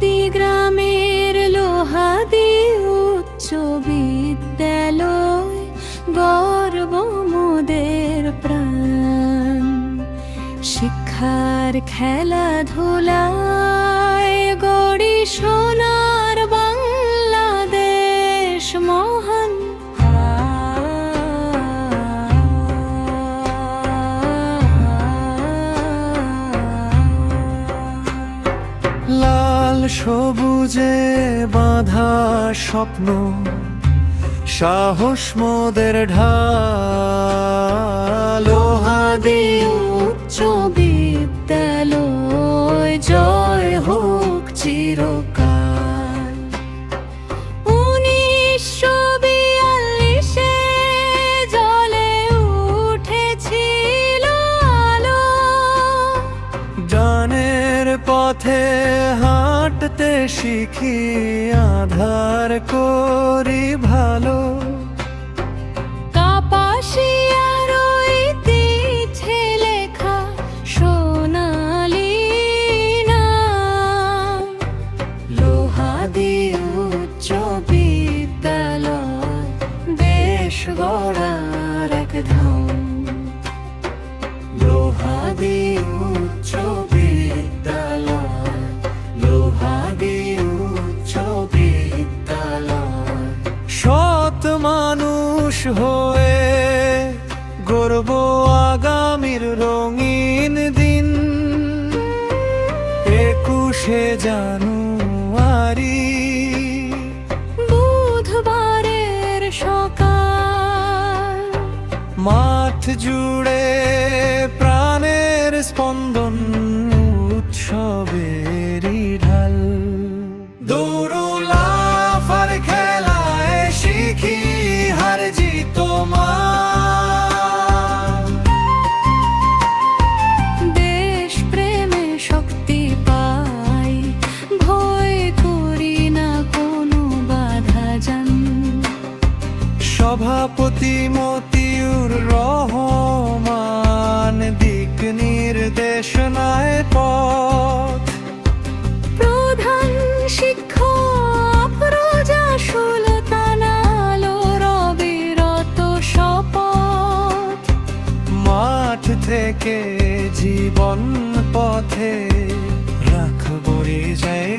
লোহাদি গ্রামের লোহাদি উচ্চ বিদ্যালয়, গর্ব মোদের প্রাণ। শিক্ষার খেলাধুলায় গড়ি সোনার বাংলাদেশ মহান। লাল সবুজে বাঁধা স্বপ্ন, সাহস মোদের ঢাল। লোহাদি উচ্চ বিদ্যালয়, জয় হোক চিরকাল। 1942 জ্বলে উঠেছিল আলো। ডানের পথে হাঁটতে শিখি, আধার করি ভালো। কাপাসিয়ার ঐতিহ্যে লেখা সোনালি নাম। লোহাদি উচ্চ বিদ্যালয়, দেশ গড়ার এক ধাম। লোহাদি উচ্চ বিদ্যালয়, লোহাদি উচ্চ বিদ্যালয়। সৎ মানুষ হয়ে গর্ব আগামীর রঙিন দিন। 21শে জানুয়ারি, বুধবারের সকাল। মাঠ জুড়ে প্রাণের স্পন্দন, উৎসবেরই ঢাল। দৌড়লাফার খেলায় শিখি হার জিত মান। দেশ প্রেমে শক্তি পাই, ভয় করি না কোনো বাধা জান। সভাপতি মতিউর রহমান, দিক নির্দেশনায় পথ। প্রধান শিক্ষক রোজা সুলতানা, আলো রবিরত শপথ। মাঠ থেকে জীবন পথে রাখবই যায়